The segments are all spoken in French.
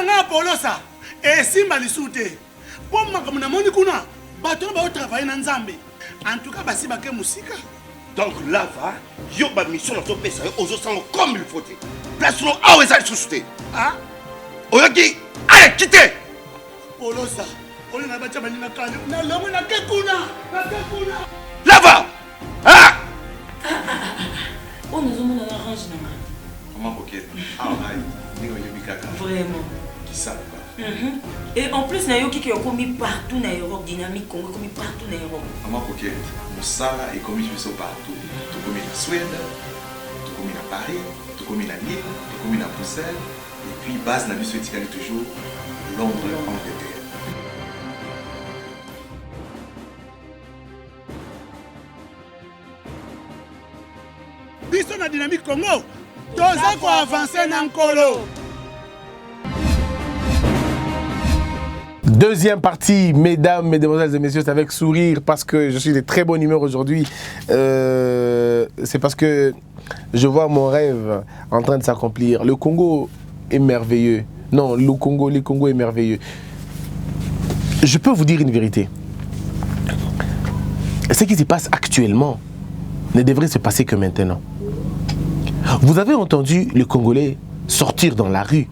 nanga polosa. Et simba lisute. Pour ma comme na moni kuna. Bato ba travailler na nzambe. En tout cas basi ba ke musika. Donc là va, yo ba mission na to pesa yo ozo sango comme il faut. Place lo awe za susute. Ah? Oyoki, allez quittez. Polosa. On na ba taba ni na kale. Na lomo na ke kuna. Na ke kuna. Là va. Ah! On nous a arrangé. Comment ok? Ah ouais, vraiment. Qui ça pas? Et en plus, Nayo qui est commis partout dans l'Europe, dynamique Congo commis partout dans l'Europe. Comment ok? Moussala est commis partout. Tout commis en Suède, tout commis à Paris, tout commis à Lille, tout commis à Bruxelles. Et puis base n'a vu ce toujours Londres, Angleterre. Biso na dynamique Congo. Toza ko avancer na nkolo. Deuxième partie, mesdames, mesdemoiselles et messieurs, c'est avec sourire parce que je suis de très bonne humeur aujourd'hui. C'est parce que je vois mon rêve en train de s'accomplir. Le Congo est merveilleux. Non, le Congo est merveilleux. Je peux vous dire une vérité. Ce qui se passe actuellement ne devrait se passer que maintenant. Vous avez entendu les Congolais sortir dans la rue.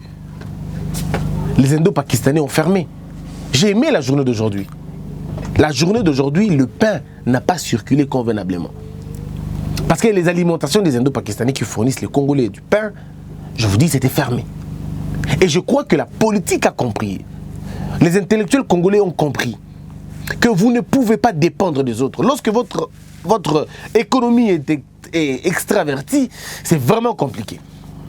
Les Indo-Pakistanais ont fermé. J'ai aimé la journée d'aujourd'hui. La journée d'aujourd'hui, le pain n'a pas circulé convenablement. Parce que les alimentations des Indo-Pakistanais qui fournissent les Congolais du pain, je vous dis, c'était fermé. Et je crois que la politique a compris. Les intellectuels congolais ont compris que vous ne pouvez pas dépendre des autres. Lorsque votre économie est extravertie, c'est vraiment compliqué.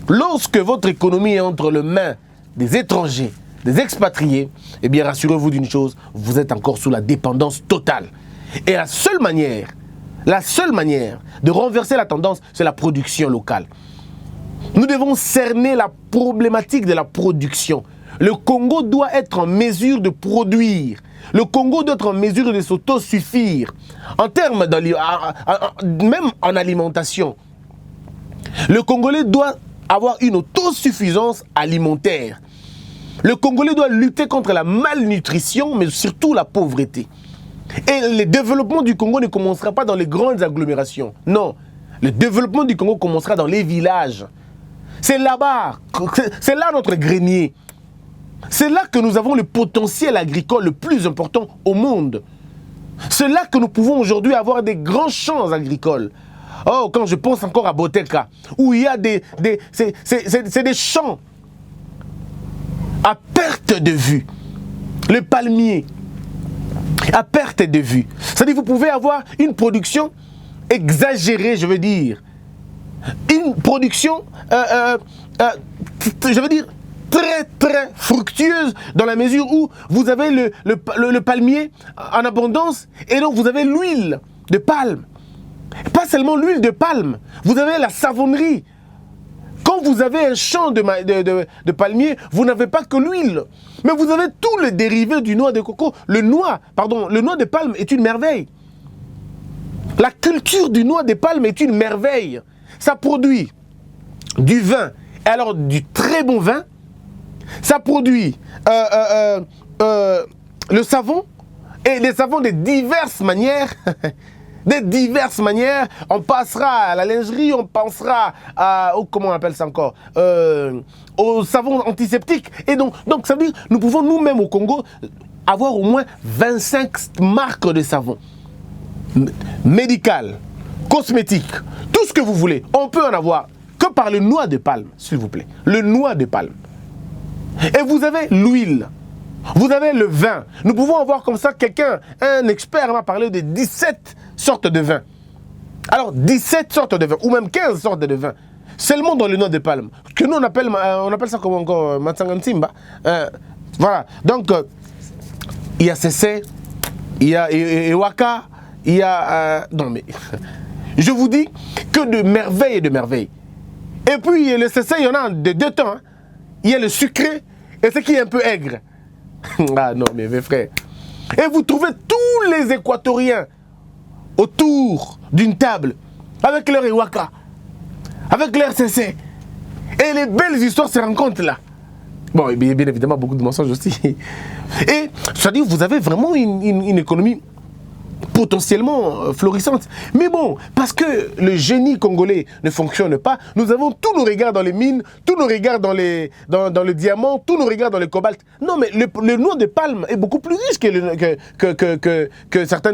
Lorsque votre économie est entre les mains des étrangers, des expatriés, eh bien rassurez-vous d'une chose, vous êtes encore sous la dépendance totale. Et la seule manière de renverser la tendance, c'est la production locale. Nous devons cerner la problématique de la production. Le Congo doit être en mesure de produire. Le Congo doit être en mesure de s'autosuffire. En termes même en alimentation. Le Congolais doit avoir une autosuffisance alimentaire. Le Congolais doit lutter contre la malnutrition, mais surtout la pauvreté. Et le développement du Congo ne commencera pas dans les grandes agglomérations. Non, le développement du Congo commencera dans les villages. C'est là-bas, c'est là notre grenier. C'est là que nous avons le potentiel agricole le plus important au monde. C'est là que nous pouvons aujourd'hui avoir des grands champs agricoles. Oh, quand je pense encore à Boteka, où il y a c'est des champs à perte de vue. Le palmier, à perte de vue. C'est-à-dire que vous pouvez avoir une production exagérée, je veux dire. Une production, je veux dire, très fructueuse dans la mesure où vous avez le palmier en abondance et donc vous avez l'huile de palme. Pas seulement l'huile de palme, vous avez la savonnerie. Quand vous avez un champ de palmier, vous n'avez pas que l'huile, mais vous avez tous les dérivés du noix de coco. Le noix de palme est une merveille. La culture du noix de palme est une merveille. Ça produit du vin, et alors du très bon vin. Ça produit le savon, et les savons de diverses manières. De diverses manières. On passera à la lingerie, on pensera à, comment on appelle ça encore, au savon antiseptique. Et donc ça veut dire nous pouvons nous-mêmes au Congo avoir au moins 25 marques de savon. Médical, cosmétique, tout ce que vous voulez. On peut en avoir que par le noix de palme, s'il vous plaît. Le noix de palme. Et vous avez l'huile. Vous avez le vin. Nous pouvons avoir comme ça un expert m'a parlé de 17 sortes de vin. Alors 17 sortes de vin, ou même 15 sortes de vin. Seulement dans le noix de palme. Que nous on appelle ça comment encore Matsangantimba. Voilà. Donc il y a Cessé, il y a Ewaka, il y a... non mais... Je vous dis que de merveilles et de merveilles. Et puis le Cessé, il y en a de deux temps. Hein. Il y a le sucré et ce qui est un peu aigre. Ah non mais mes frères. Et vous trouvez tous les Équatoriens autour d'une table avec leur Ewaka, avec leur CC. Et les belles histoires se rencontrent là. Bon, et bien évidemment, beaucoup de mensonges aussi. Et, c'est-à-dire, vous avez vraiment une économie potentiellement florissante. Mais bon, parce que le génie congolais ne fonctionne pas, nous avons tous nos regards dans les mines, tous nos regards dans le diamant, tous nos regards dans le cobalt. Non, mais le noix de palme est beaucoup plus riche que certains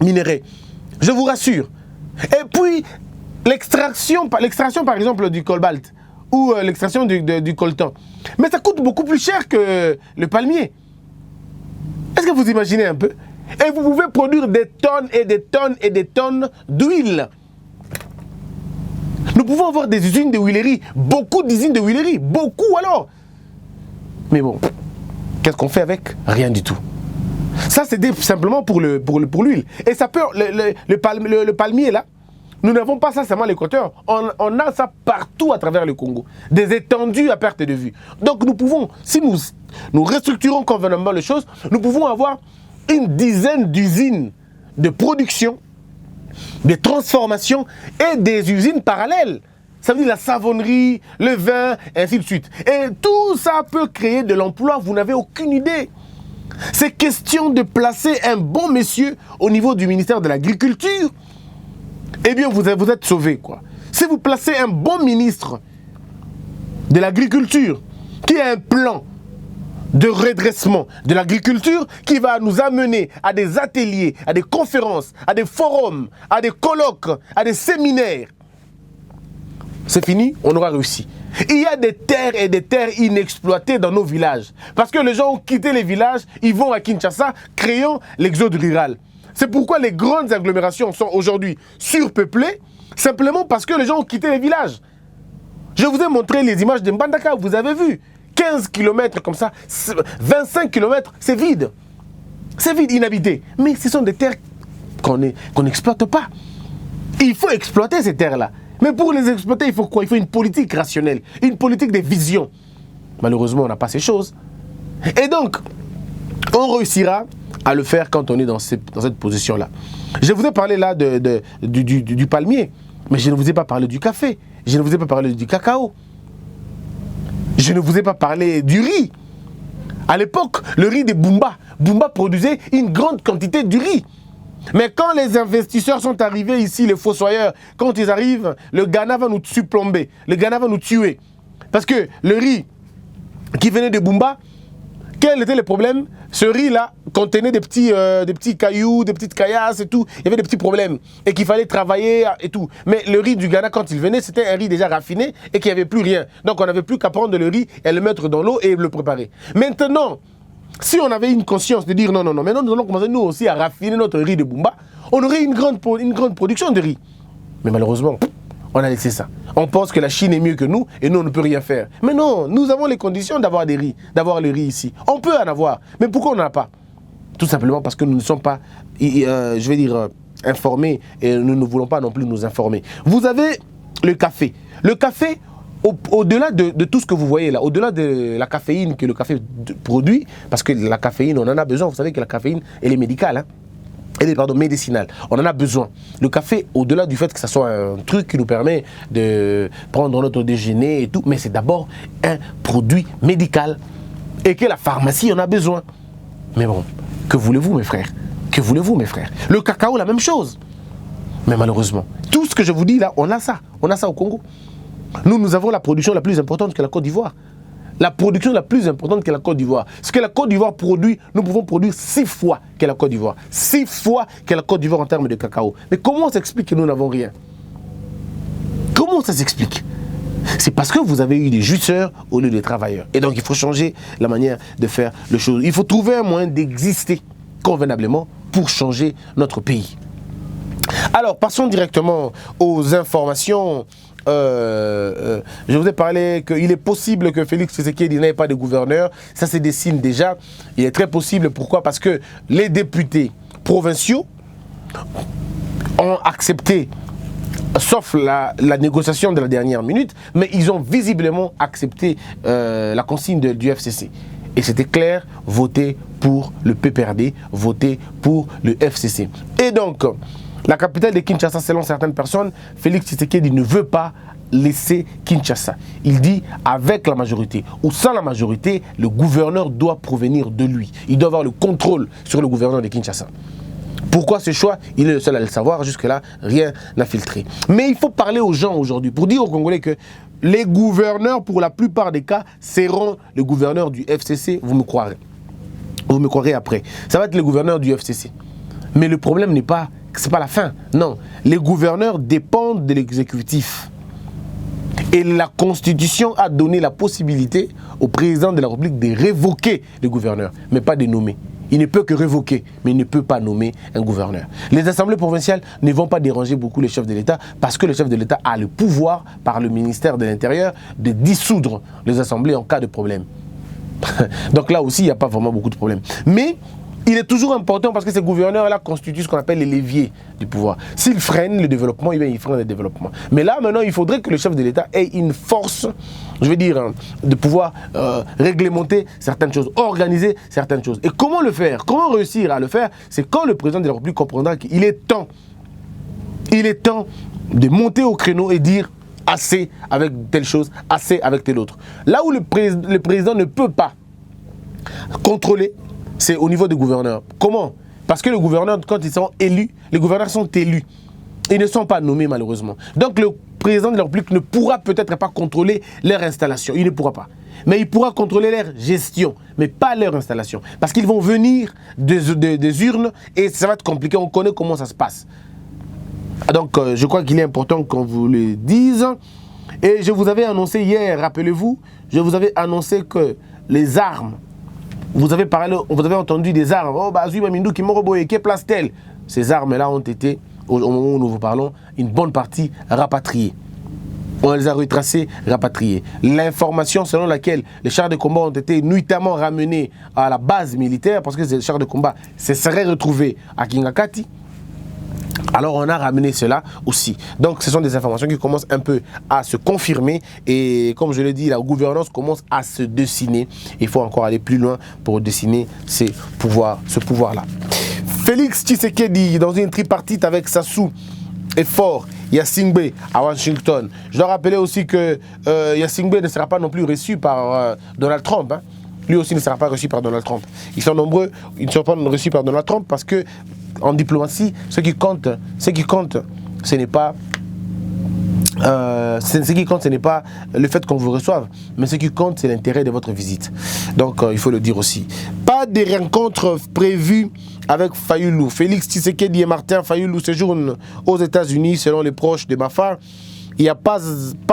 minéraux. Je vous rassure. Et puis, l'extraction par exemple du cobalt ou l'extraction du coltan, mais ça coûte beaucoup plus cher que le palmier. Est-ce que vous imaginez un peu? Et vous pouvez produire des tonnes et des tonnes et des tonnes d'huile. Nous pouvons avoir des usines de huilerie, beaucoup d'usines de huilerie, beaucoup alors. Mais bon, qu'est-ce qu'on fait avec? Rien du tout. Ça, c'est simplement pour l'huile. Et ça peut, le palmier là, nous n'avons pas ça seulement à l'Équateur, on a ça partout à travers le Congo. Des étendues à perte de vue. Donc nous pouvons, si nous restructurons convenablement les choses, nous pouvons avoir une dizaine d'usines de production, de transformation et des usines parallèles. Ça veut dire la savonnerie, le vin, ainsi de suite. Et tout ça peut créer de l'emploi, vous n'avez aucune idée. C'est question de placer un bon monsieur au niveau du ministère de l'Agriculture. Eh bien, vous êtes sauvé, quoi. Si vous placez un bon ministre de l'Agriculture qui a un plan de redressement de l'agriculture qui va nous amener à des ateliers, à des conférences, à des forums, à des colloques, à des séminaires, c'est fini, on aura réussi. Il y a des terres et des terres inexploitées dans nos villages. Parce que les gens ont quitté les villages, ils vont à Kinshasa, créant l'exode rural. C'est pourquoi les grandes agglomérations sont aujourd'hui surpeuplées, simplement parce que les gens ont quitté les villages. Je vous ai montré les images de Mbandaka, vous avez vu. 15 km comme ça, 25 km, c'est vide. C'est vide, inhabité. Mais ce sont des terres qu'on n'exploite pas. Il faut exploiter ces terres-là. Mais pour les exploiter, il faut quoi? Il faut une politique rationnelle, une politique de vision. Malheureusement, on n'a pas ces choses. Et donc, on réussira à le faire quand on est dans cette position-là. Je vous ai parlé là du palmier, mais je ne vous ai pas parlé du café, je ne vous ai pas parlé du cacao, je ne vous ai pas parlé du riz. À l'époque, le riz de Bumba produisait une grande quantité de riz. Mais quand les investisseurs sont arrivés ici, les fossoyeurs, quand ils arrivent, le Ghana va nous surplomber, le Ghana va nous tuer. Parce que le riz qui venait de Bumba, quel était le problème? Ce riz-là contenait des petits cailloux, des petites caillasses et tout. Il y avait des petits problèmes et qu'il fallait travailler et tout. Mais le riz du Ghana, quand il venait, c'était un riz déjà raffiné et qu'il n'y avait plus rien. Donc on n'avait plus qu'à prendre le riz et le mettre dans l'eau et le préparer. Maintenant, si on avait une conscience de dire non, maintenant nous allons commencer nous aussi à raffiner notre riz de Bumba, on aurait une grande production de riz. Mais malheureusement, on a laissé ça. On pense que la Chine est mieux que nous et nous on ne peut rien faire. Mais non, nous avons les conditions d'avoir des riz, d'avoir le riz ici. On peut en avoir. Mais pourquoi on n'en a pas? Tout simplement parce que nous ne sommes pas, informés et nous ne voulons pas non plus nous informer. Vous avez le café. Le café, au-delà de tout ce que vous voyez là, au-delà de la caféine que le café produit, parce que la caféine, on en a besoin. Vous savez que la caféine, elle est médicale, hein? Elle est médicinale. On en a besoin. Le café, au-delà du fait que ça soit un truc qui nous permet de prendre notre déjeuner et tout, mais c'est d'abord un produit médical et que la pharmacie en a besoin. Mais bon, que voulez-vous mes frères? Que voulez-vous mes frères? Le cacao, la même chose. Mais malheureusement, tout ce que je vous dis là, on a ça. On a ça au Congo. Nous avons la production la plus importante que la Côte d'Ivoire. La production la plus importante que la Côte d'Ivoire. Ce que la Côte d'Ivoire produit, nous pouvons produire 6 fois que la Côte d'Ivoire. 6 fois que la Côte d'Ivoire en termes de cacao. Mais comment on s'explique que nous n'avons rien? Comment ça s'explique? C'est parce que vous avez eu des jouisseurs au lieu des travailleurs. Et donc il faut changer la manière de faire les choses. Il faut trouver un moyen d'exister convenablement pour changer notre pays. Alors passons directement aux informations. Je vous ai parlé qu'il est possible que Félix Tshisekedi n'ait pas de gouverneur. Ça se dessine déjà. Il est très possible. Pourquoi? Parce que les députés provinciaux ont accepté, sauf la négociation de la dernière minute, mais ils ont visiblement accepté la consigne du FCC. Et c'était clair, voter pour le PPRD, voter pour le FCC. Et donc, la capitale de Kinshasa, selon certaines personnes, Félix Tshisekedi ne veut pas laisser Kinshasa. Il dit avec la majorité ou sans la majorité, le gouverneur doit provenir de lui. Il doit avoir le contrôle sur le gouverneur de Kinshasa. Pourquoi ce choix? Il est le seul à le savoir. Jusque-là, rien n'a filtré. Mais il faut parler aux gens aujourd'hui pour dire aux Congolais que les gouverneurs, pour la plupart des cas, seront le gouverneur du FCC. Vous me croirez. Vous me croirez après. Ça va être le gouverneur du FCC. Mais le problème n'est pas que ce n'est pas la fin. Non. Les gouverneurs dépendent de l'exécutif. Et la Constitution a donné la possibilité au président de la République de révoquer le gouverneur, mais pas de nommer. Il ne peut que révoquer, mais il ne peut pas nommer un gouverneur. Les assemblées provinciales ne vont pas déranger beaucoup le chef de l'État parce que le chef de l'État a le pouvoir, par le ministère de l'Intérieur, de dissoudre les assemblées en cas de problème. Donc là aussi, il n'y a pas vraiment beaucoup de problèmes. Mais il est toujours important parce que ces gouverneurs-là constituent ce qu'on appelle les leviers du pouvoir. S'ils freinent le développement, ils freinent le développement. Mais là, maintenant, il faudrait que le chef de l'État ait une force, je veux dire, de pouvoir réglementer certaines choses, organiser certaines choses. Et comment le faire? Comment réussir à le faire? C'est quand le président de la République comprendra qu'il est temps de monter au créneau et dire assez avec telle chose, assez avec telle autre. Là où le président ne peut pas contrôler, c'est au niveau des gouverneurs. Comment? Parce que les gouverneurs, quand ils sont élus, les gouverneurs sont élus. Ils ne sont pas nommés malheureusement. Donc le président de la République ne pourra peut-être pas contrôler leur installation. Il ne pourra pas. Mais il pourra contrôler leur gestion, mais pas leur installation. Parce qu'ils vont venir des urnes et ça va être compliqué. On connaît comment ça se passe. Donc je crois qu'il est important qu'on vous le dise. Et je vous avais annoncé hier, rappelez-vous, je vous avais annoncé que les armes, vous avez entendu des armes. Oh, bah, qui m'ont qui place-t-elle? Ces armes-là ont été, au moment où nous vous parlons, une bonne partie rapatriées. On les a retracées, rapatriées. L'information selon laquelle les chars de combat ont été nuitamment ramenés à la base militaire, parce que ces chars de combat se seraient retrouvés à Kingakati. Alors on a ramené cela aussi. Donc ce sont des informations qui commencent un peu à se confirmer et comme je l'ai dit, la gouvernance commence à se dessiner. Il faut encore aller plus loin pour dessiner ce pouvoir-là. Félix Tshisekedi dans une tripartite avec Sassou et Fort Yassingbe à Washington. Je dois rappeler aussi que Yassingbe ne sera pas non plus reçu par Donald Trump. Hein. Lui aussi ne sera pas reçu par Donald Trump. Ils sont nombreux, ils ne sont pas reçus par Donald Trump parce que en diplomatie, ce qui compte, ce n'est pas le fait qu'on vous reçoive, mais ce qui compte, c'est l'intérêt de votre visite. Donc, il faut le dire aussi. Pas de rencontres prévues avec Fayulu. Félix Tshisekedi et Martin Fayulu séjournent aux États-Unis, selon les proches de Mafar. Il n'y a pas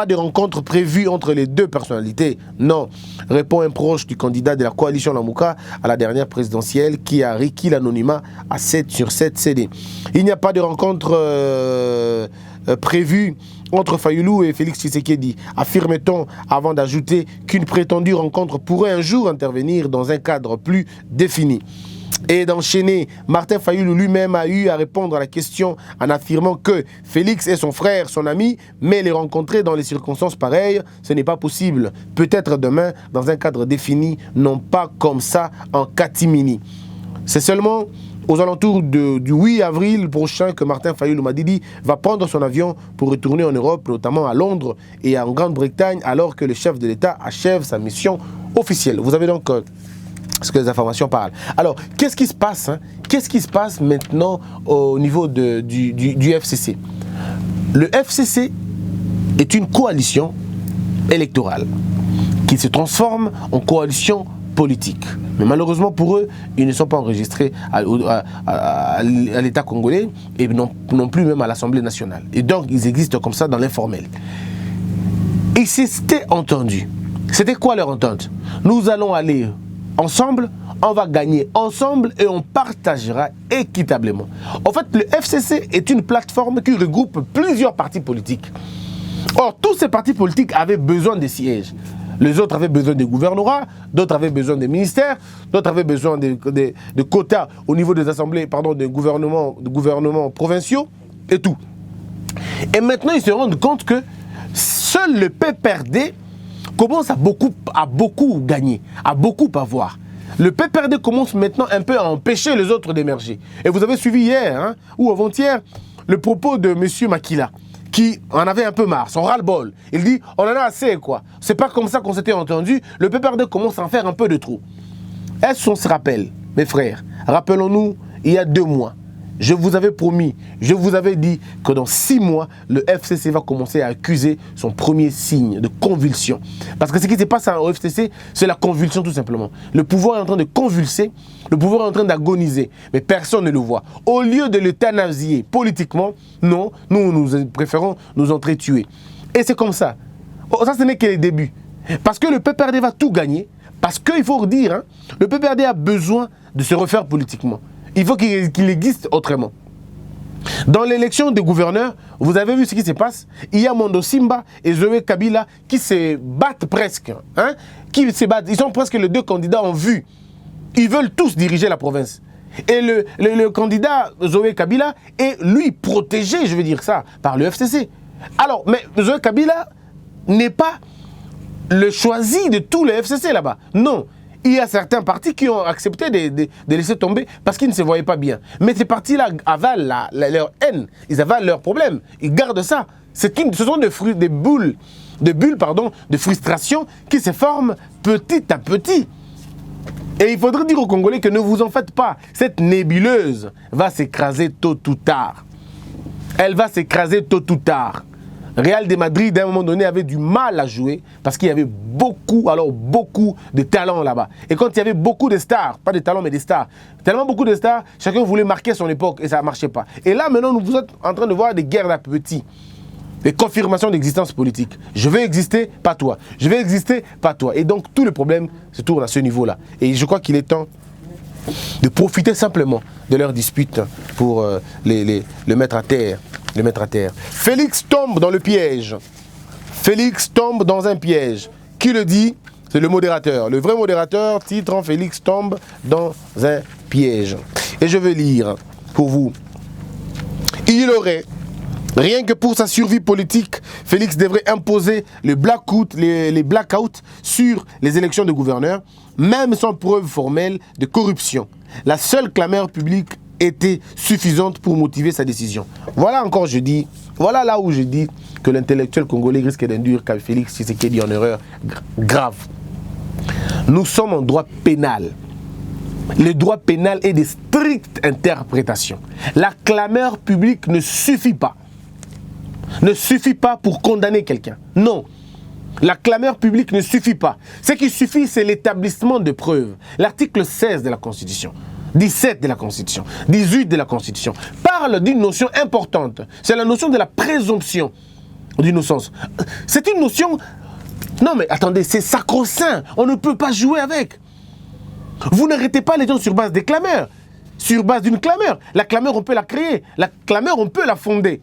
de rencontre prévue entre les deux personnalités. Non, répond un proche du candidat de la coalition Lamuka à la dernière présidentielle qui a requis l'anonymat à 7 sur 7 CD. Il n'y a pas de rencontre prévue entre Fayulu et Félix Tshisekedi, affirme-t-on avant d'ajouter qu'une prétendue rencontre pourrait un jour intervenir dans un cadre plus défini. Et d'enchaîner, Martin Fayulu lui-même a eu à répondre à la question en affirmant que Félix est son frère, son ami, mais les rencontrer dans les circonstances pareilles, ce n'est pas possible. Peut-être demain, dans un cadre défini, non pas comme ça en catimini. C'est seulement aux alentours du 8 avril prochain que Martin Fayulu Madidi va prendre son avion pour retourner en Europe, notamment à Londres et en Grande-Bretagne, alors que le chef de l'État achève sa mission officielle. Vous avez donc ce que les informations parlent. Alors, qu'est-ce qui se passe Qu'est-ce qui se passe maintenant au niveau du FCC? Le FCC est une coalition électorale qui se transforme en coalition politique. Mais malheureusement pour eux, ils ne sont pas enregistrés à l'État congolais et non plus même à l'Assemblée nationale. Et donc, ils existent comme ça dans l'informel. Et c'était entendu. C'était quoi leur entente? Nous allons aller ensemble, on va gagner ensemble et on partagera équitablement. En fait, le FCC est une plateforme qui regroupe plusieurs partis politiques. Or, tous ces partis politiques avaient besoin de sièges. Les autres avaient besoin des gouvernorats, d'autres avaient besoin des ministères, d'autres avaient besoin de quotas au niveau des assemblées, des gouvernements provinciaux et tout. Et maintenant, ils se rendent compte que seul le PPRD commence à beaucoup gagner, à beaucoup avoir. Le PPRD commence maintenant un peu à empêcher les autres d'émerger. Et vous avez suivi hier, ou avant-hier, le propos de M. Makila, qui en avait un peu marre, son ras-le-bol. Il dit, on en a assez, quoi. C'est pas comme ça qu'on s'était entendu. Le PPRD commence à en faire un peu de trop. Est-ce qu'on se rappelle, mes frères? Rappelons-nous, il y a 2 mois, je vous avais promis, je vous avais dit que dans 6 mois, le FCC va commencer à accuser son premier signe de convulsion. Parce que ce qui se passe au FCC, c'est la convulsion tout simplement. Le pouvoir est en train de convulser, le pouvoir est en train d'agoniser, mais personne ne le voit. Au lieu de l'euthanasier politiquement, non, nous préférons nous entretuer. Et c'est comme ça. Oh, ça, ce n'est que les débuts. Parce que le PPRD va tout gagner, parce qu'il faut dire, hein, le PPRD a besoin de se refaire politiquement. Il faut qu'il existe autrement. Dans l'élection des gouverneurs, vous avez vu ce qui se passe. Il y a Mondo Simba et Zoé Kabila qui se battent presque. Hein, qui se battent. Ils sont presque les 2 candidats en vue. Ils veulent tous diriger la province. Et le candidat Zoé Kabila est, lui, protégé, je veux dire ça, par le FCC. Alors, mais Zoé Kabila n'est pas le choisi de tout le FCC là-bas. Non. Il y a certains partis qui ont accepté de laisser tomber parce qu'ils ne se voyaient pas bien. Mais ces partis-là avalent leur haine, ils avalent leurs problèmes, ils gardent ça. Ce sont des bulles de frustration qui se forment petit à petit. Et il faudrait dire aux Congolais que ne vous en faites pas. Cette nébuleuse va s'écraser tôt ou tard. Elle va s'écraser tôt ou tard. Real de Madrid, à un moment donné, avait du mal à jouer parce qu'il y avait beaucoup de talents là-bas. Et quand il y avait beaucoup de stars, pas de talents mais des stars, tellement beaucoup de stars, chacun voulait marquer son époque et ça ne marchait pas. Et là, maintenant, vous êtes en train de voir des guerres d'appétit, des confirmations d'existence politique. Je vais exister, pas toi. Je vais exister, pas toi. Et donc, tout le problème se tourne à ce niveau-là. Et je crois qu'il est temps de profiter simplement de leur dispute pour le mettre à terre. Félix tombe dans le piège. Félix tombe dans un piège. Qui le dit? C'est le modérateur. Le vrai modérateur titre Félix tombe dans un piège. Et je vais lire pour vous. Il aurait, rien que pour sa survie politique, Félix devrait imposer les blackouts sur les élections de gouverneurs, même sans preuve formelle de corruption. La seule clameur publique était suffisante pour motiver sa décision. Voilà encore, voilà là où je dis que l'intellectuel congolais risque d'induire qu'à Félix Tshisekedi en erreur grave. Nous sommes en droit pénal. Le droit pénal est de stricte interprétation. La clameur publique ne suffit pas. Ne suffit pas pour condamner quelqu'un. Non. La clameur publique ne suffit pas. Ce qui suffit, c'est l'établissement de preuves. L'article 16 de la Constitution. 17 de la Constitution, 18 de la Constitution, parle d'une notion importante. C'est la notion de la présomption d'innocence. C'est une notion... Non mais attendez, c'est sacro-saint. On ne peut pas jouer avec. Vous n'arrêtez pas les gens sur base des clameurs. Sur base d'une clameur. La clameur, on peut la créer. La clameur, on peut la fonder.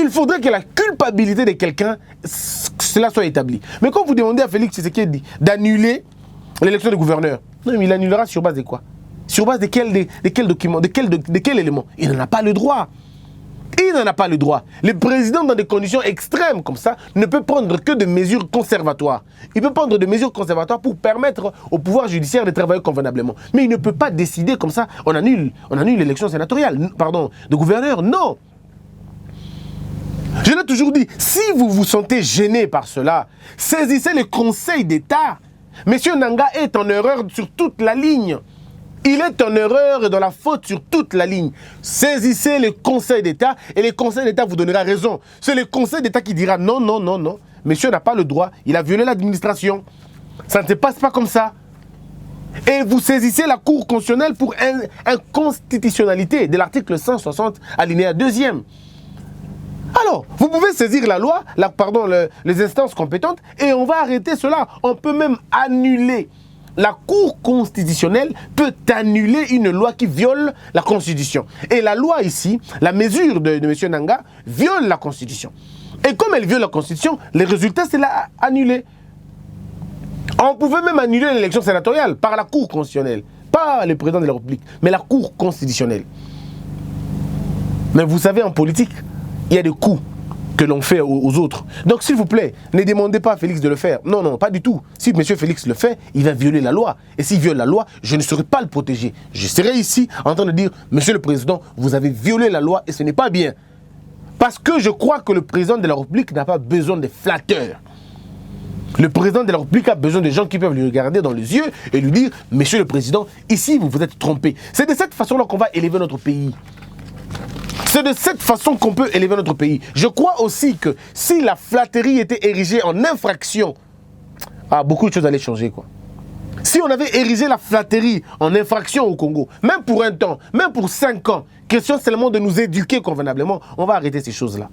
Il faudrait que la culpabilité de quelqu'un, cela soit établi. Mais quand vous demandez à Félix Tshisekedi d'annuler l'élection de gouverneur, non, mais il annulera sur base de quoi? Sur base de quel document, de quel élément? Il n'en a pas le droit. Il n'en a pas le droit. Le président, dans des conditions extrêmes comme ça, ne peut prendre que des mesures conservatoires. Il peut prendre des mesures conservatoires pour permettre au pouvoir judiciaire de travailler convenablement. Mais il ne peut pas décider comme ça, on annule l'élection sénatoriale, de gouverneur. Non. Je l'ai toujours dit, si vous vous sentez gêné par cela, saisissez le Conseil d'État. Monsieur Nanga est en erreur sur toute la ligne. Il est en erreur et dans la faute sur toute la ligne. Saisissez le Conseil d'État et le Conseil d'État vous donnera raison. C'est le Conseil d'État qui dira non, non, non, non. Monsieur n'a pas le droit, il a violé l'administration. Ça ne se passe pas comme ça. Et vous saisissez la Cour constitutionnelle pour inconstitutionnalité de l'article 160 alinéa 2e. Alors, vous pouvez saisir la loi, les instances compétentes et on va arrêter cela. On peut même annuler. La Cour constitutionnelle peut annuler une loi qui viole la Constitution. Et la loi ici, la mesure de M. Nanga, viole la Constitution. Et comme elle viole la Constitution, le résultat, c'est la annuler. On pouvait même annuler l'élection sénatoriale par la Cour constitutionnelle. Pas le président de la République, mais la Cour constitutionnelle. Mais vous savez, en politique, il y a des coups que l'on fait aux autres. Donc, s'il vous plaît, ne demandez pas à Félix de le faire. Non, non, pas du tout. Si M. Félix le fait, il va violer la loi. Et s'il viole la loi, je ne saurais pas le protéger. Je serai ici en train de dire, Monsieur le Président, vous avez violé la loi et ce n'est pas bien. Parce que je crois que le président de la République n'a pas besoin de flatteurs. Le président de la République a besoin de gens qui peuvent lui regarder dans les yeux et lui dire « Monsieur le Président, ici vous vous êtes trompé ». C'est de cette façon-là qu'on va élever notre pays. C'est de cette façon qu'on peut élever notre pays. Je crois aussi que si la flatterie était érigée en infraction, beaucoup de choses allaient changer, quoi. Si on avait érigé la flatterie en infraction au Congo, même pour un temps, même pour 5 ans, question seulement de nous éduquer convenablement, on va arrêter ces choses-là.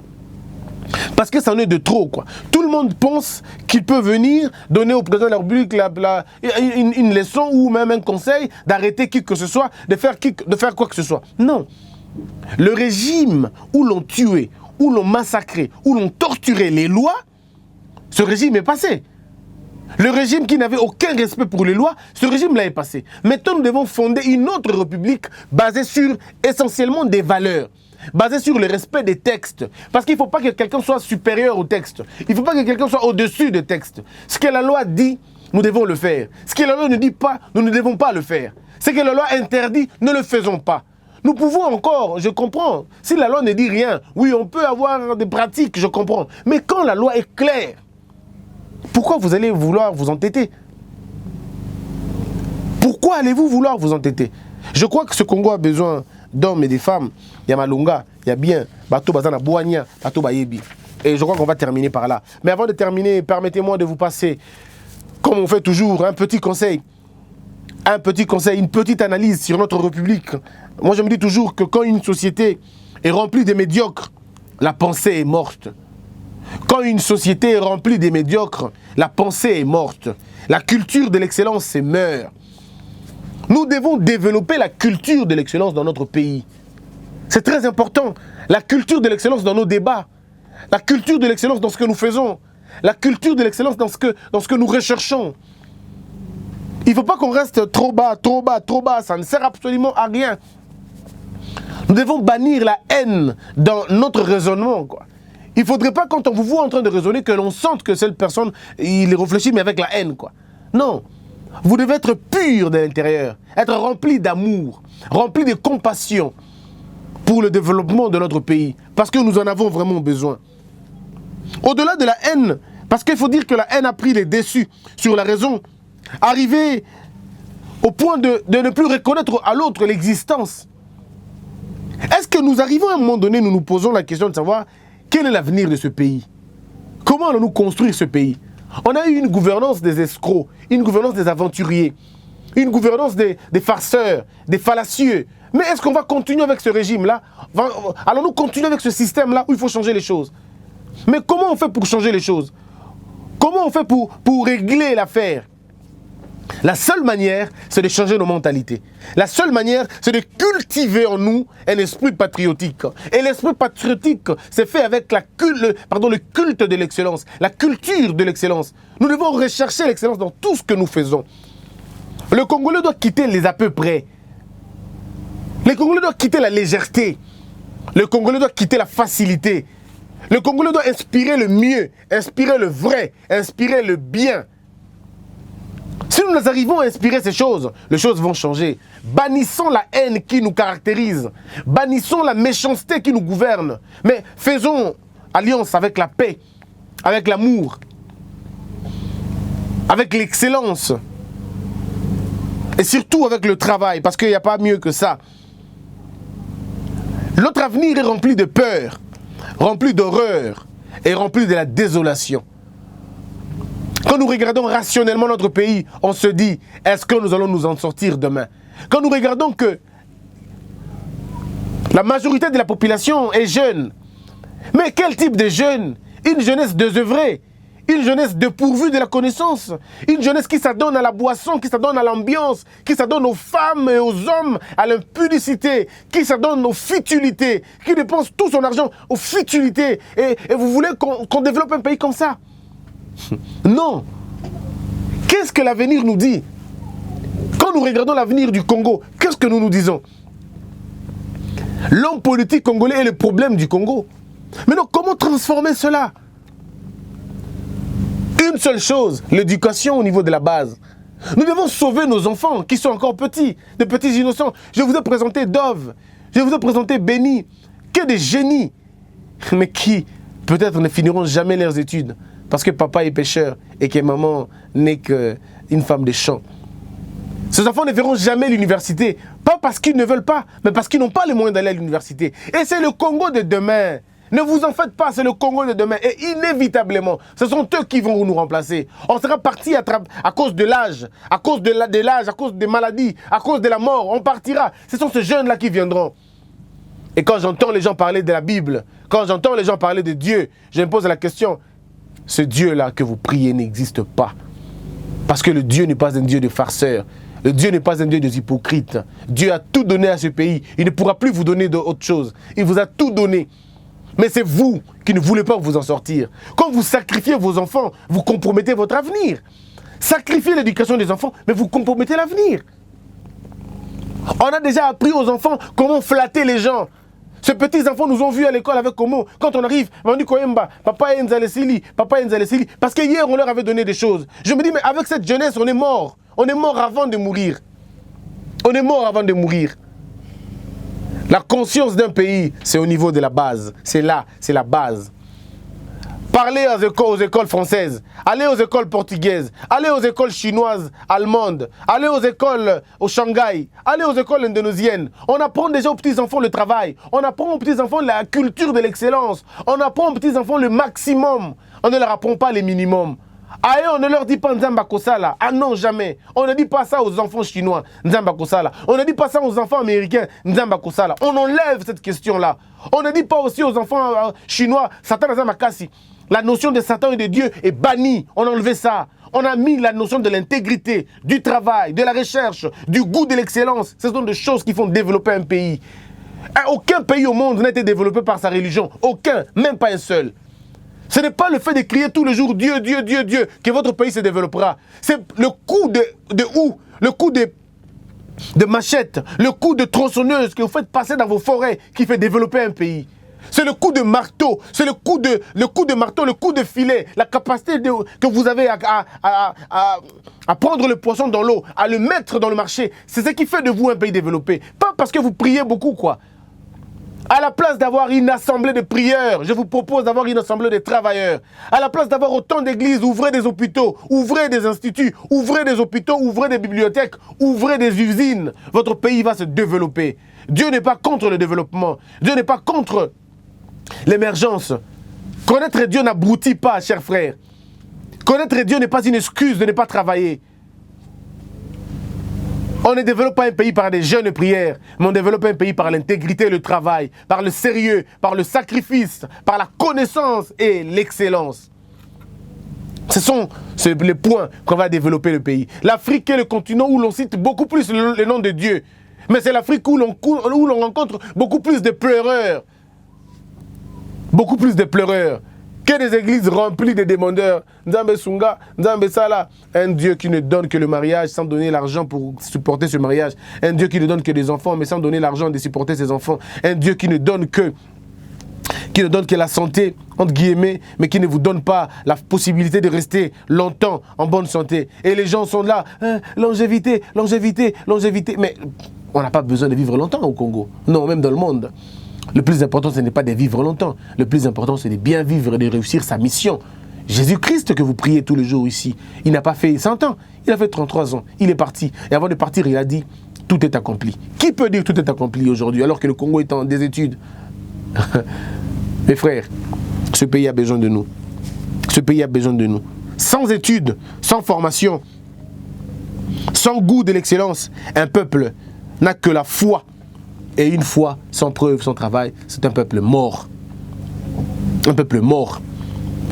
Parce que ça en est de trop, quoi. Tout le monde pense qu'il peut venir donner au président de la République une leçon ou même un conseil d'arrêter qui que ce soit, de faire quoi que ce soit. Non. Le régime où l'on tuait, où l'on massacrait, où l'on torturait les lois, ce régime est passé. Le régime qui n'avait aucun respect pour les lois, ce régime-là est passé. Maintenant, nous devons fonder une autre république basée sur essentiellement des valeurs, basée sur le respect des textes. Parce qu'il ne faut pas que quelqu'un soit supérieur au texte. Il ne faut pas que quelqu'un soit au-dessus des textes. Ce que la loi dit, nous devons le faire. Ce que la loi ne dit pas, nous ne devons pas le faire. Ce que la loi interdit, ne le faisons pas. Nous pouvons encore, je comprends, si la loi ne dit rien, oui, on peut avoir des pratiques, je comprends. Mais quand la loi est claire, pourquoi vous allez vouloir vous entêter? Pourquoi allez-vous vouloir vous entêter? Je crois que ce Congo a besoin d'hommes et de femmes. Il y a Malunga, il y a bien, Bato Bazana Bouania, Bato Bayebi. Et je crois qu'on va terminer par là. Mais avant de terminer, permettez-moi de vous passer, comme on fait toujours, un petit conseil. Un petit conseil, une petite analyse sur notre République. Moi, je me dis toujours que quand une société est remplie de médiocres, la pensée est morte. Quand une société est remplie de médiocres, la pensée est morte. La culture de l'excellence se meurt. Nous devons développer la culture de l'excellence dans notre pays. C'est très important. La culture de l'excellence dans nos débats. La culture de l'excellence dans ce que nous faisons. La culture de l'excellence dans ce que nous recherchons. Il ne faut pas qu'on reste trop bas, trop bas, trop bas. Ça ne sert absolument à rien. Nous devons bannir la haine dans notre raisonnement, quoi. Il ne faudrait pas, quand on vous voit en train de raisonner, que l'on sente que cette personne, il réfléchit, mais avec la haine, quoi. Non. Vous devez être pur de l'intérieur, être rempli d'amour, rempli de compassion pour le développement de notre pays, parce que nous en avons vraiment besoin. Au-delà de la haine, parce qu'il faut dire que la haine a pris les dessus sur la raison, arriver au point de ne plus reconnaître à l'autre l'existence. Est-ce que nous arrivons à un moment donné, nous nous posons la question de savoir quel est l'avenir de ce pays? Comment allons-nous construire ce pays? On a eu une gouvernance des escrocs, une gouvernance des aventuriers, une gouvernance des farceurs, des fallacieux. Mais est-ce qu'on va continuer avec ce régime-là? Allons-nous continuer avec ce système-là où il faut changer les choses? Mais comment on fait pour changer les choses? Comment on fait pour régler l'affaire? La seule manière, c'est de changer nos mentalités. La seule manière, c'est de cultiver en nous un esprit patriotique. Et l'esprit patriotique, c'est fait avec le culte de l'excellence, la culture de l'excellence. Nous devons rechercher l'excellence dans tout ce que nous faisons. Le Congolais doit quitter les à peu près. Le Congolais doit quitter la légèreté. Le Congolais doit quitter la facilité. Le Congolais doit inspirer le mieux, inspirer le vrai, inspirer le bien. Si nous arrivons à inspirer ces choses, les choses vont changer. Bannissons la haine qui nous caractérise. Bannissons la méchanceté qui nous gouverne. Mais faisons alliance avec la paix, avec l'amour, avec l'excellence. Et surtout avec le travail, parce qu'il n'y a pas mieux que ça. Notre avenir est rempli de peur, rempli d'horreur et rempli de la désolation. Quand nous regardons rationnellement notre pays, on se dit, est-ce que nous allons nous en sortir demain? Quand nous regardons que la majorité de la population est jeune, mais quel type de jeune? Une jeunesse désœuvrée, une jeunesse dépourvue de la connaissance, une jeunesse qui s'adonne à la boisson, qui s'adonne à l'ambiance, qui s'adonne aux femmes et aux hommes, à l'impudicité, qui s'adonne aux futilités, qui dépense tout son argent aux futilités. Et vous voulez qu'on développe un pays comme ça? Non. Qu'est-ce que l'avenir nous dit? Quand nous regardons l'avenir du Congo, qu'est-ce que nous nous disons? L'homme politique congolais est le problème du Congo. Mais donc, comment transformer cela? Une seule chose, l'éducation au niveau de la base. Nous devons sauver nos enfants qui sont encore petits, de petits innocents. Je vous ai présenté Dove, je vous ai présenté Béni, que des génies. mais qui peut-être ne finiront jamais leurs études parce que papa est pêcheur et que maman n'est qu'une femme de champ. Ces enfants ne verront jamais l'université, pas parce qu'ils ne veulent pas, mais parce qu'ils n'ont pas les moyens d'aller à l'université. Et c'est le Congo de demain. Ne vous en faites pas, c'est le Congo de demain. Et inévitablement, ce sont eux qui vont nous remplacer. On sera parti à cause de l'âge, à cause de l'âge, à cause des maladies, à cause de la mort. On partira. Ce sont ces jeunes-là qui viendront. Et quand j'entends les gens parler de la Bible, quand j'entends les gens parler de Dieu, je me pose la question, ce Dieu-là que vous priez n'existe pas. Parce que le Dieu n'est pas un Dieu de farceurs. Le Dieu n'est pas un Dieu des hypocrites. Dieu a tout donné à ce pays. Il ne pourra plus vous donner d'autre chose. Il vous a tout donné. Mais c'est vous qui ne voulez pas vous en sortir. Quand vous sacrifiez vos enfants, vous compromettez votre avenir. Sacrifiez l'éducation des enfants, mais vous compromettez l'avenir. On a déjà appris aux enfants comment flatter les gens. Ces petits enfants nous ont vus à l'école avec Komo. Quand on arrive, on dit Koemba, papa Enzalesili, papa Enzalesili. Parce que hier, on leur avait donné des choses. Je me dis, mais avec cette jeunesse, on est mort. On est mort avant de mourir. On est mort avant de mourir. La conscience d'un pays, c'est au niveau de la base. C'est là, c'est la base. Parlez aux écoles françaises, allez aux écoles portugaises, allez aux écoles chinoises, allemandes, allez aux écoles au Shanghai, allez aux écoles indonésiennes. On apprend déjà aux petits-enfants le travail, on apprend aux petits-enfants la culture de l'excellence, on apprend aux petits-enfants le maximum, on ne leur apprend pas les minimums. Aïe, on ne leur dit pas Nzamba Kosala. Ah non, jamais. On ne dit pas ça aux enfants chinois, Nzamba Kosala. On ne dit pas ça aux enfants américains, Nzamba Kosala. On enlève cette question-là. On ne dit pas aussi aux enfants chinois, Satan Nzamba Kasi. La notion de Satan et de Dieu est bannie. On a enlevé ça. On a mis la notion de l'intégrité, du travail, de la recherche, du goût de l'excellence. Ce sont des choses qui font développer un pays. Aucun pays au monde n'a été développé par sa religion. Aucun, même pas un seul. Ce n'est pas le fait de crier tous les jours Dieu, Dieu, Dieu, Dieu que votre pays se développera. C'est le coup le coup de machette, le coup de tronçonneuse que vous faites passer dans vos forêts qui fait développer un pays. C'est le coup de marteau, c'est le coup de marteau, le coup de filet, la capacité que vous avez à prendre le poisson dans l'eau, à le mettre dans le marché. C'est ce qui fait de vous un pays développé. Pas parce que vous priez beaucoup, quoi. À la place d'avoir une assemblée de prieurs, je vous propose d'avoir une assemblée de travailleurs. À la place d'avoir autant d'églises, ouvrez des hôpitaux, ouvrez des instituts, ouvrez des hôpitaux, ouvrez des bibliothèques, ouvrez des usines. Votre pays va se développer. Dieu n'est pas contre le développement. Dieu n'est pas contre l'émergence. Connaître Dieu n'abrutit pas, chers frères. Connaître Dieu n'est pas une excuse de ne pas travailler. On ne développe pas un pays par des jeûnes et prières, mais on développe un pays par l'intégrité et le travail, par le sérieux, par le sacrifice, par la connaissance et l'excellence. Ce sont les points qu'on va développer le pays. L'Afrique est le continent où l'on cite beaucoup plus le nom de Dieu. Mais c'est l'Afrique où l'on rencontre beaucoup plus de pleureurs. Beaucoup plus de pleureurs. Que des églises remplies de demandeurs. Nzambe Sunga, Nzambe Sala. Un Dieu qui ne donne que le mariage sans donner l'argent pour supporter ce mariage. Un Dieu qui ne donne que des enfants mais sans donner l'argent de supporter ses enfants. Un Dieu qui ne donne que la santé, entre guillemets, mais qui ne vous donne pas la possibilité de rester longtemps en bonne santé. Et les gens sont là, hein, longévité, longévité, longévité. Mais on n'a pas besoin de vivre longtemps au Congo. Non, même dans le monde. Le plus important, ce n'est pas de vivre longtemps. Le plus important, c'est de bien vivre et de réussir sa mission. Jésus-Christ que vous priez tous les jours ici, il n'a pas fait 100 ans, il a fait 33 ans. Il est parti. Et avant de partir, il a dit, tout est accompli. Qui peut dire tout est accompli aujourd'hui alors que le Congo est en des études? Mes frères, ce pays a besoin de nous. Ce pays a besoin de nous. Sans études, sans formation, sans goût de l'excellence, un peuple n'a que la foi. Et une foi sans preuve, sans travail, c'est un peuple mort. Un peuple mort.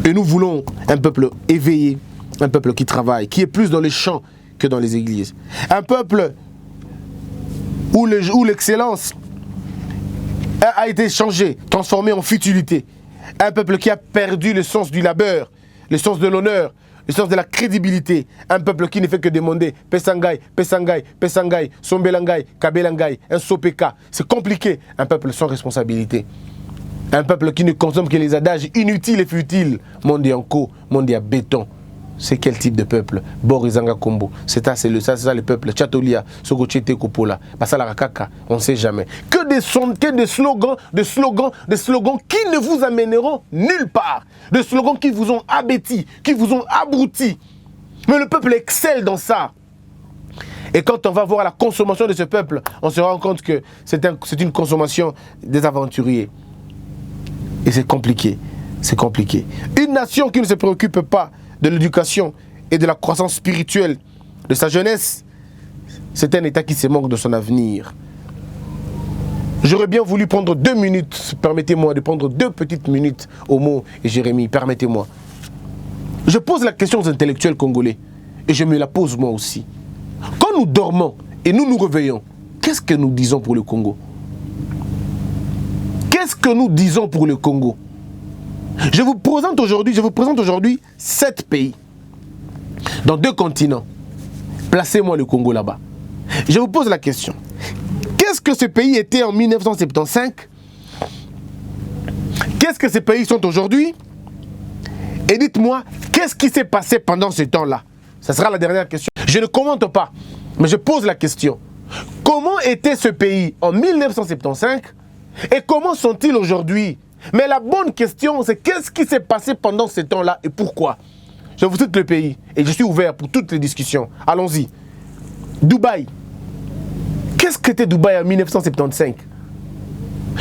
Et nous voulons un peuple éveillé, un peuple qui travaille, qui est plus dans les champs que dans les églises. Un peuple où l'excellence a été changée, transformée en futilité. Un peuple qui a perdu le sens du labeur, le sens de l'honneur, le sens de la crédibilité. Un peuple qui ne fait que demander Pesangay, Pesangay, Pesangay, Sombelangay, Kabelangay, un Sopeka. C'est compliqué. Un peuple sans responsabilité. Un peuple qui ne consomme que les adages inutiles et futiles. Monde en co, monde à béton. c'est quel type de peuple? Borizanga Kombo. C'est ça le peuple. Chatolia, Sogochete Kopola, Basala Kaka, on ne sait jamais. Que des slogans qui ne vous amèneront nulle part. Des slogans qui vous ont abêtis, qui vous ont abrutis. Mais le peuple excelle dans ça. Et quand on va voir la consommation de ce peuple, on se rend compte que c'est une consommation des aventuriers. Et c'est compliqué. C'est compliqué. Une nation qui ne se préoccupe pas de l'éducation et de la croissance spirituelle de sa jeunesse, c'est un État qui se manque de son avenir. J'aurais bien voulu prendre 2 minutes, permettez-moi de prendre 2 petites minutes Homo et Jérémie, permettez-moi. Je pose la question aux intellectuels congolais et je me la pose moi aussi. Quand nous dormons et nous nous réveillons, qu'est-ce que nous disons pour le Congo? Qu'est-ce que nous disons pour le Congo? Je vous présente aujourd'hui 7 pays dans 2 continents. Placez-moi le Congo là-bas. Je vous pose la question. Qu'est-ce que ce pays était en 1975? Qu'est-ce que ces pays sont aujourd'hui? Et dites-moi, qu'est-ce qui s'est passé pendant ce temps-là? Ça sera la dernière question. Je ne commente pas, mais je pose la question. Comment était ce pays en 1975 et comment sont-ils aujourd'hui? Mais la bonne question, c'est qu'est-ce qui s'est passé pendant ce temps-là et pourquoi? Je vous cite le pays et je suis ouvert pour toutes les discussions. Allons-y. Dubaï. Qu'est-ce qu'était Dubaï en 1975?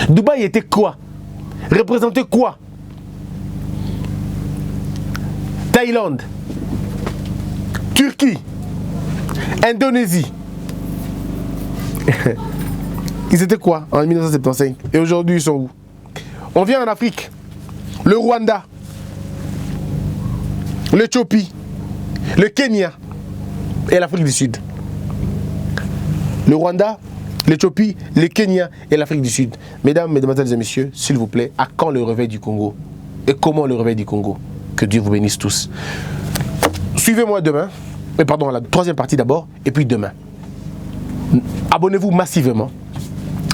Dubaï était quoi? Représentait quoi? Thaïlande, Turquie, Indonésie. Ils étaient quoi en 1975? Et aujourd'hui, ils sont où? On vient en Afrique. Le Rwanda, l'Éthiopie, le Kenya et l'Afrique du Sud. Le Rwanda, l'Éthiopie, le Kenya et l'Afrique du Sud. Mesdames, mesdemoiselles et messieurs, s'il vous plaît, à quand le réveil du Congo? Et comment le réveil du Congo? Que Dieu vous bénisse tous. Suivez-moi demain, pardon, la 3e partie d'abord, et puis demain. Abonnez-vous massivement.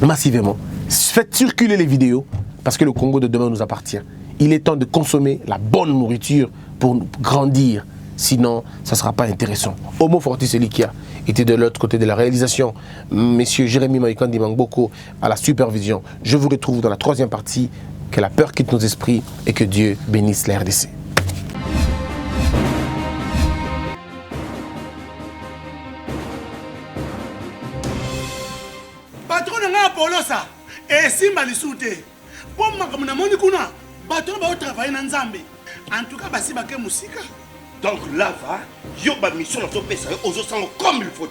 Massivement. Faites circuler les vidéos, parce que le Congo de demain nous appartient. Il est temps de consommer la bonne nourriture pour grandir. Sinon, ça ne sera pas intéressant. Homo Fortis Elikia était de l'autre côté de la réalisation. Messieurs Jérémy Maïkandi Mangboko à la supervision. Je vous retrouve dans la 3e partie. Que la peur quitte nos esprits et que Dieu bénisse la RDC. Patron nga Polosa et simba lisute. Pour moi comme na moni kuna, patron ba travailler na Nzambe. En tout cas basi ba ke musika. Donc là va, yo ba mission na to pesa ozo sango comme il faut.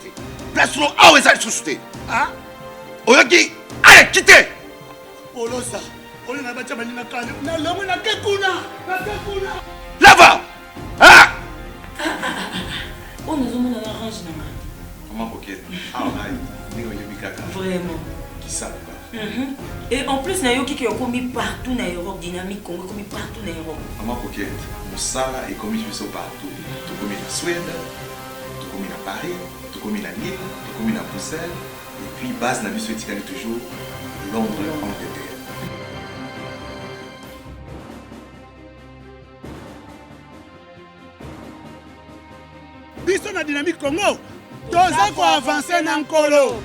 Place no awe za susute. Ah? Oyoki, allez quittez. Polosa. Là-bas! Ah! Oh, nous avons un orange. Comment coquette? Ah, vraiment. Qui ça? Et en plus, il y a qui ont commis partout dans l'Europe, dynamique, Congo, commis partout dans l'Europe. Comment coquette? Moussala est commis partout. Tu commis la Suède, tu commis à Paris, tu commis à Lille, tu commis à Bruxelles. Et puis, base, n'a vu ce toujours Londres, Angleterre. Biso na dynamique Congo, toza ko avancer na nkolo.